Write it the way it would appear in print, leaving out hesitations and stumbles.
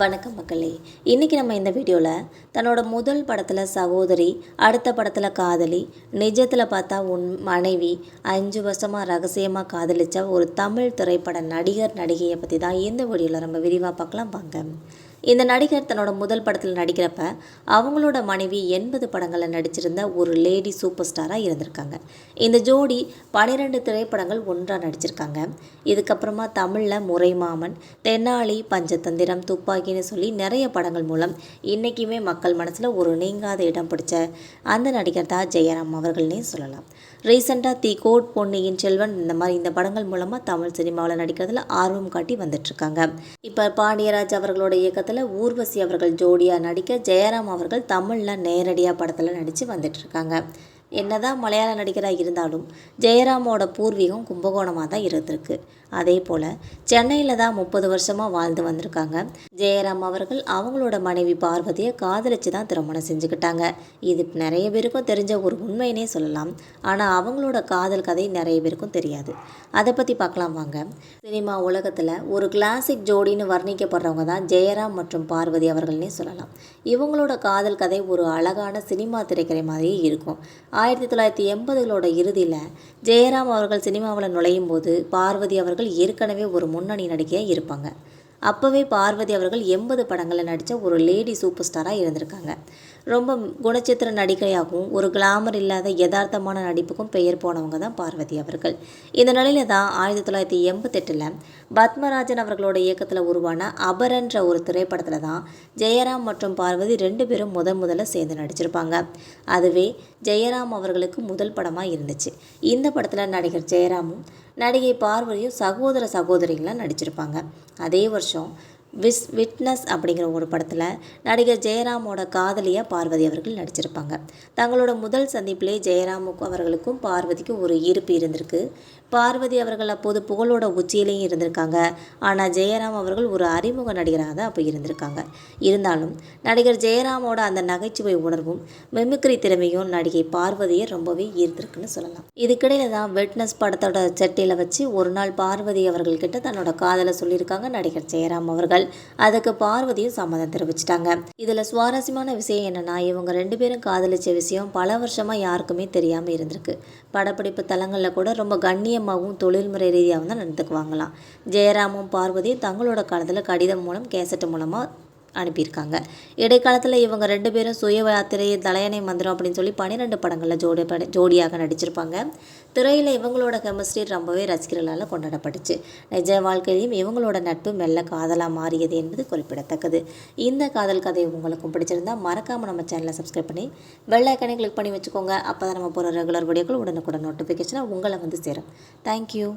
வணக்கம் மக்களே. இன்றைக்கி நம்ம இந்த வீடியோவில் தன்னோட முதல் படத்தில் சகோதரி, அடுத்த படத்தில் காதலி, நிஜத்தில் பார்த்தா மனைவி, 5 வருஷமாக ரகசியமாக காதலித்த ஒரு தமிழ் திரைப்பட நடிகர் நடிகையை பற்றி தான் இந்த வீடியோவில் நம்ம விரிவாக பார்க்கலாம் வாங்க. இந்த நடிகர் தன்னோட முதல் படத்தில் நடிக்கிறப்ப அவங்களோட மனைவி 80 படங்களில் நடிச்சிருந்த ஒரு லேடி சூப்பர் ஸ்டாராக இருந்திருக்காங்க. இந்த ஜோடி 12 திரைப்படங்கள் ஒன்றாக நடிச்சிருக்காங்க. இதுக்கப்புறமா தமிழில் முறைமாமன், தென்னாலி, பஞ்சதந்திரம், துப்பாக்கின்னு சொல்லி நிறைய படங்கள் மூலம் இன்றைக்குமே மக்கள் மனசில் ஒரு நீங்காத இடம் பிடிச்ச அந்த நடிகர் தான் ஜெயராம் அவர்கள்னே சொல்லலாம். ரீசெண்டாக தி கோட், பொன்னியின் செல்வன் இந்த படங்கள் மூலமாக தமிழ் சினிமாவில் நடிக்கிறதுல ஆர்வம் காட்டி வந்துட்டுருக்காங்க. இப்போ பாண்டியராஜ் அவர்களோட இயக்கத்தில் ஊர்வசி அவர்கள் ஜோடியாக நடிக்க ஜெயராம் அவர்கள் தமிழில் நேரடியாக படத்தில் நடித்து வந்துட்டுருக்காங்க. என்னதான் மலையாள நடிகராக இருந்தாலும் ஜெயராமோட பூர்வீகம் கும்பகோணமாக தான் இருந்திருக்கு. அதே போல் சென்னையில் தான் 30 வருஷமாக வாழ்ந்து வந்திருக்காங்க. ஜெயராம் அவர்கள் அவங்களோட மனைவி பார்வதியை காதலிச்சு தான் திருமணம் செஞ்சுக்கிட்டாங்க. இது நிறைய பேருக்கும் தெரிஞ்ச ஒரு உண்மையினே சொல்லலாம். ஆனால் அவங்களோட காதல் கதை நிறைய பேருக்கும் தெரியாது. அதை பற்றி பார்க்கலாம் வாங்க. சினிமா உலகத்தில் ஒரு கிளாசிக் ஜோடின்னு வர்ணிக்கப்படுறவங்க தான் ஜெயராம் மற்றும் பார்வதி அவர்கள்னே சொல்லலாம். இவங்களோட காதல் கதை ஒரு அழகான சினிமா திரைக்கதை மாதிரியே இருக்கும். 1980களோட இறுதியில் ஜெயராம் அவர்கள் சினிமாவில் நுழையும் போது பார்வதி அவர்கள் ஏற்கனவே ஒரு முன்னணி நடிகையாக இருப்பாங்க. அப்போவே பார்வதி அவர்கள் 80 படங்களில் நடித்த ஒரு லேடி சூப்பர் ஸ்டாராக இருந்திருக்காங்க. ரொம்ப குணச்சித்திர நடிகையாகவும் ஒரு கிளாமர் இல்லாத யதார்த்தமான நடிப்புக்கும் பெயர் போனவங்க தான் பார்வதி அவர்கள். இந்த நிலையில தான் 1988 பத்மராஜன் அவர்களோட இயக்கத்தில் உருவான அபரன்ற ஒரு திரைப்படத்தில் தான் ஜெயராம் மற்றும் பார்வதி 2 பேரும் முதல்ல சேர்ந்து நடிச்சிருப்பாங்க. அதுவே ஜெயராம் அவர்களுக்கு முதல் படமாக இருந்துச்சு. இந்த படத்தில் நடிகர் ஜெயராமும் நடிகை பார்வதியும் சகோதர சகோதரிகளாக நடிச்சிருப்பாங்க. அதே வருஷம் விட்னஸ் அப்படிங்கிற ஒரு படத்தில் நடிகர் ஜெயராமோட காதலியாக பார்வதி அவர்கள் நடிச்சிருப்பாங்க. தங்களோட முதல் சந்திப்பிலே ஜெயராமுக்கும் அவர்களுக்கும் பார்வதிக்கும் ஒரு ஈர்ப்பு இருந்திருக்கு. பார்வதி அவர்கள் அப்போது புகழோட உச்சியிலையும் இருந்திருக்காங்க. ஆனால் ஜெயராம் அவர்கள் ஒரு அறிமுக நடிகராக தான் அப்போ இருந்திருக்காங்க. இருந்தாலும் நடிகர் ஜெயராமோட அந்த நகைச்சுவை உணர்வும் மிமிக்ரி திறமையும் நடிகை பார்வதியை ரொம்பவே ஈர்த்திருக்குன்னு சொல்லலாம். இதுக்கிடையில தான் விட்னஸ் படத்தோட செட்டியில் வச்சு ஒரு நாள் பார்வதி அவர்கள்கிட்ட தன்னோட காதலை சொல்லியிருக்காங்க நடிகர் ஜெயராம் அவர்கள். அதுக்கு பார்வதியும் சம்மதம் தெரிவிச்சிட்டாங்க. இதில் சுவாரஸ்யமான விஷயம் என்னன்னா, இவங்க 2 பேரும் காதலிச்ச விஷயம் பல வருஷமாக யாருக்குமே தெரியாமல் இருந்திருக்கு. படப்பிடிப்பு தலங்களில் கூட ரொம்ப கண்ணியமாகவும் தொழில்முறை ரீதியாகவும் தான் நடந்துக்குவாங்களாம். ஜெயராமும் பார்வதியும் தங்களோட காலத்தில் கடிதம் மூலம், கேசட்டு மூலமாக அனுப்பியிருக்காங்க. இடைக்காலத்தில் இவங்க 2 பேரும் சுய யாத்திரை, தலையணை மந்திரம் அப்படின்னு சொல்லி 12 படங்களில் ஜோடியாக நடிச்சிருப்பாங்க. திரையில் இவங்களோட கெமிஸ்ட்ரி ரொம்பவே ரசிகர்களால் கொண்டாடப்பட்டுச்சு. நிஜ வாழ்க்கையிலையும் இவங்களோட நட்பு மெல்ல காதலாக மாறியது என்பது குறிப்பிடத்தக்கது. இந்த காதல் கதை உங்களுக்கும் பிடிச்சிருந்தா மறக்காமல் நம்ம சேனலை சப்ஸ்கிரைப் பண்ணி பெல் ஐக்கானை கிளிக் பண்ணி வச்சுக்கோங்க. அப்போ தான் நம்ம போகிற ரெகுலர் வீடியோக்கள் உடனுக்குடன் நோட்டிஃபிகேஷனாக உங்களை வந்து சேரும். தேங்க்யூ.